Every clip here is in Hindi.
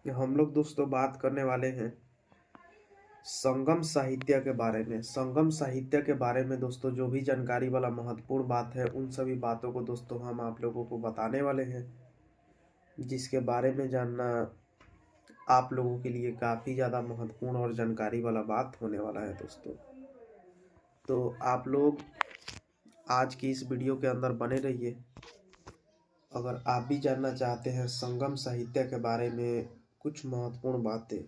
हम लोग दोस्तों बात करने वाले हैं संगम साहित्य के बारे में। संगम साहित्य के बारे में दोस्तों जो भी जानकारी वाला महत्वपूर्ण बात है उन सभी बातों को दोस्तों हम आप लोगों को बताने वाले हैं, जिसके बारे में जानना आप लोगों के लिए काफ़ी ज़्यादा महत्वपूर्ण और जानकारी वाला बात होने वाला है दोस्तों। तो आप लोग आज की इस वीडियो के अंदर बने रहिए। अगर आप भी जानना चाहते हैं संगम साहित्य के बारे में कुछ महत्वपूर्ण बातें,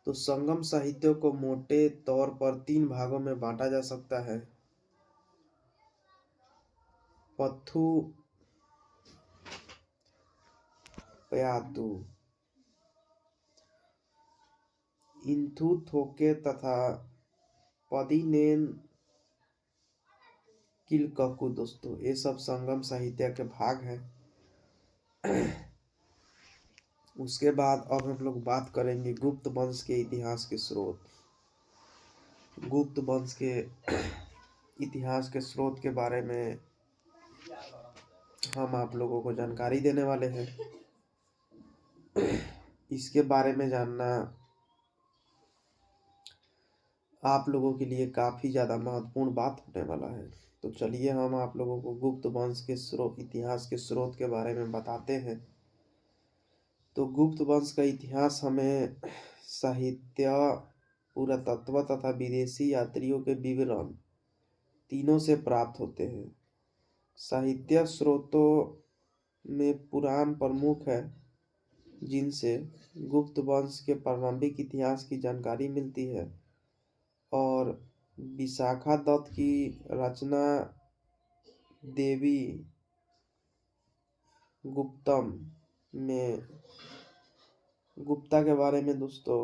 तो संगम साहित्य को मोटे तौर पर 3 भागों में बांटा जा सकता है। पत्थु, पयातु, इंथु थोके तथा पदिनेन किलककु। दोस्तों ये सब संगम साहित्य के भाग हैं। उसके बाद अब हम लोग बात करेंगे गुप्त वंश के इतिहास के स्रोत। गुप्त वंश के इतिहास के स्रोत के बारे में हम आप लोगों को जानकारी देने वाले हैं। इसके बारे में जानना आप लोगों के लिए काफ़ी ज़्यादा महत्वपूर्ण बात होने वाला है। तो चलिए हम आप लोगों को गुप्त वंश के स्रोत, इतिहास के स्रोत के बारे में बताते हैं। तो गुप्त वंश का इतिहास हमें साहित्य, पुरातत्व तथा विदेशी यात्रियों के विवरण तीनों से प्राप्त होते हैं। साहित्य स्रोतों में पुराण प्रमुख है, जिनसे गुप्त वंश के प्रारंभिक इतिहास की जानकारी मिलती है, और विशाखा दत्त की रचना देवी गुप्तम में गुप्ता के बारे में दोस्तों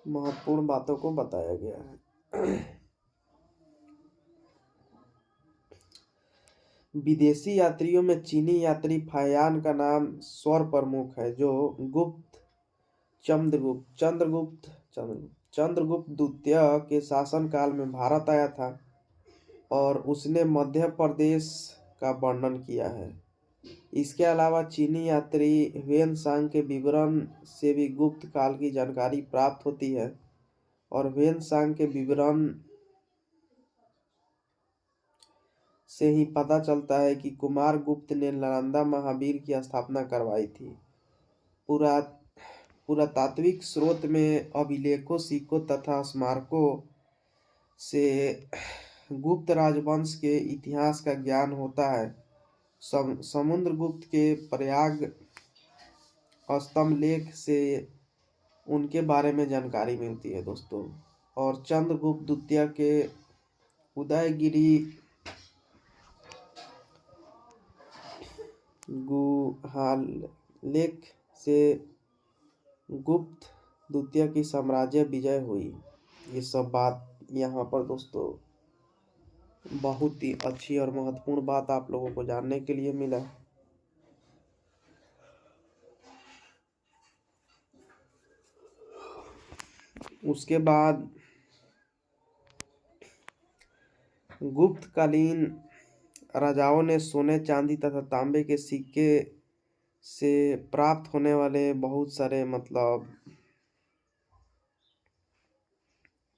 महत्वपूर्ण बातों को बताया गया है। विदेशी यात्रियों में चीनी यात्री फायान का नाम स्वर प्रमुख है, जो चंद्रगुप्त द्वितीय के शासनकाल में भारत आया था और उसने मध्य प्रदेश का वर्णन किया है। इसके अलावा चीनी यात्री ह्वेनसांग के विवरण से भी गुप्त काल की जानकारी प्राप्त होती है, और ह्वेनसांग के विवरण से ही पता चलता है कि कुमार गुप्त ने नालंदा महावीर की स्थापना करवाई थी। पुरातात्विक स्रोत में अभिलेखों, सिक्कों तथा स्मारकों से गुप्त राजवंश के इतिहास का ज्ञान होता है। समुद्रगुप्त के प्रयाग स्तंभ लेख से उनके बारे में जानकारी मिलती है दोस्तों, और चंद्रगुप्त द्वितीय के उदयगिरी गुहालेख से गुप्त द्वितीय की साम्राज्य विजय हुई। ये सब बात यहाँ पर दोस्तों बहुत ही अच्छी और महत्वपूर्ण बात आप लोगों को जानने के लिए मिला। उसके बाद गुप्तकालीन राजाओं ने सोने, चांदी तथा तांबे के सिक्के से प्राप्त होने वाले बहुत सारे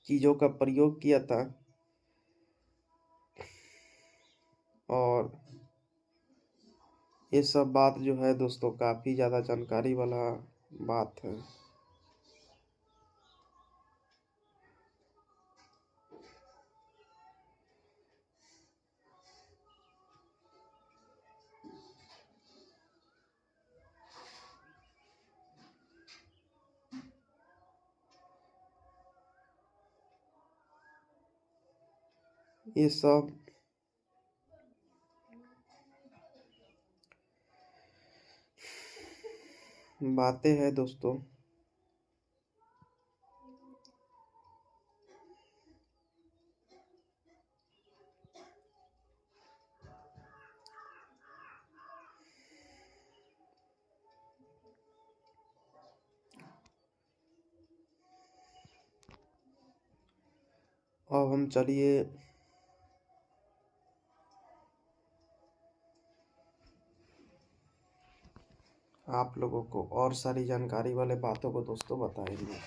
चीजों का प्रयोग किया था, और ये सब बात जो है दोस्तों काफी ज्यादा जानकारी वाला बात है। ये सब बातें हैं दोस्तों। अब हम चलिए आप लोगों को और सारी जानकारी वाले बातों को दोस्तों बताएंगे।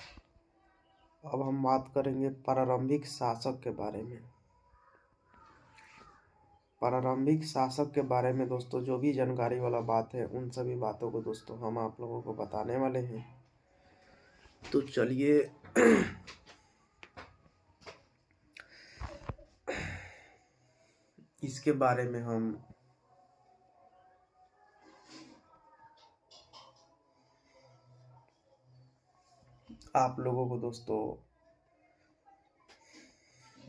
अब हम बात करेंगे प्रारंभिक शासक के बारे में। प्रारंभिक शासक के बारे में दोस्तों जो भी जानकारी वाला बात है उन सभी बातों को दोस्तों हम आप लोगों को बताने वाले हैं। तो चलिए इसके बारे में हम आप लोगों को दोस्तों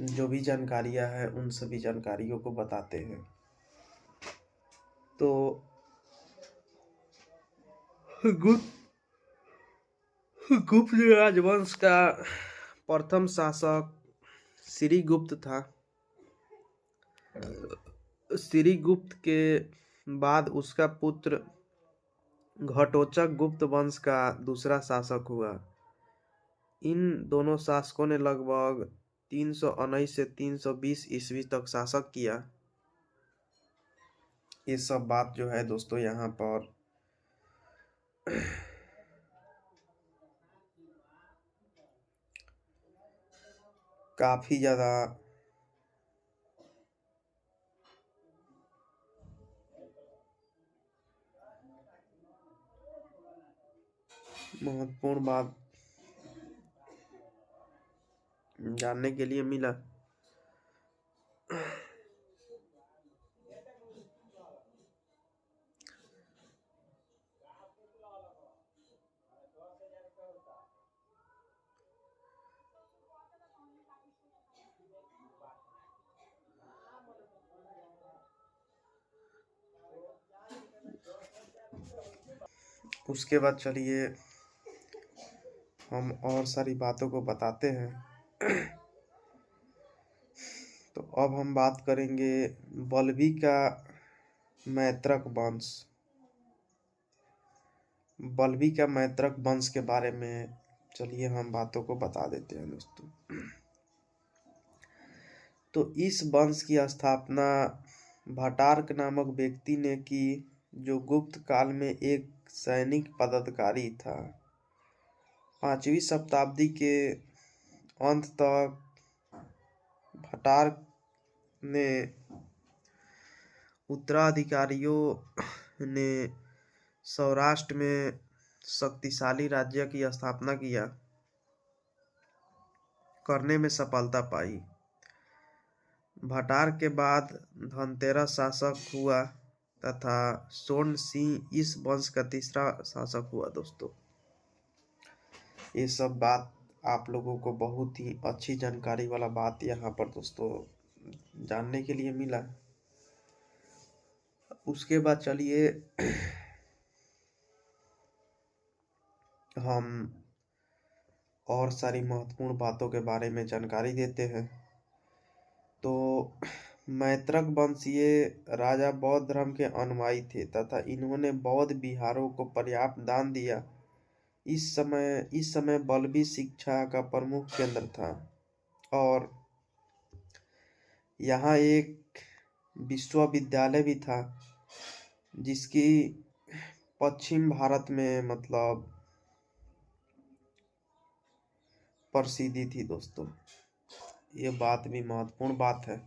जो भी जानकारियां हैं उन सभी जानकारियों को बताते हैं। तो गुप्त राजवंश का प्रथम शासक श्रीगुप्त था। श्रीगुप्त के बाद उसका पुत्र घटोत्कच गुप्त वंश का दूसरा शासक हुआ। इन दोनों शासकों ने लगभग 319 से 320 ईस्वी तक शासक किया। ये सब बात जो है दोस्तों यहाँ पर काफी ज्यादा महत्वपूर्ण बात जानने के लिए मिला। उसके बाद चलिए हम और सारी बातों को बताते हैं। तो अब हम बात करेंगे बल्बी का मैत्रक वंश। बल्बी का मैत्रक वंश के बारे में चलिए हम बातों को बता देते हैं दोस्तों। तो इस वंश की स्थापना भट्टार्क नामक व्यक्ति ने की, जो गुप्त काल में एक सैनिक पदाधिकारी था। 5वीं शताब्दी के अंत तक भट्टार्क ने उत्तराधिकारियों ने सौराष्ट्र में शक्तिशाली राज्य की स्थापना करने में सफलता पाई। भट्टार्क के बाद धनतेरस शासक हुआ तथा स्वर्ण सिंह इस वंश का तीसरा शासक हुआ दोस्तों। ये सब बात आप लोगों को बहुत ही अच्छी जानकारी वाला बात यहाँ पर दोस्तों जानने के लिए मिला। उसके बाद चलिए हम और सारी महत्वपूर्ण बातों के बारे में जानकारी देते हैं। तो मैत्रक वंशीय राजा बौद्ध धर्म के अनुयायी थे तथा इन्होंने बौद्ध विहारों को पर्याप्त दान दिया। इस समय बल्बी शिक्षा का प्रमुख केंद्र था और यहाँ एक विश्वविद्यालय भी था जिसकी पश्चिम भारत में मतलब प्रसिद्धि थी दोस्तों। ये बात भी महत्वपूर्ण बात है।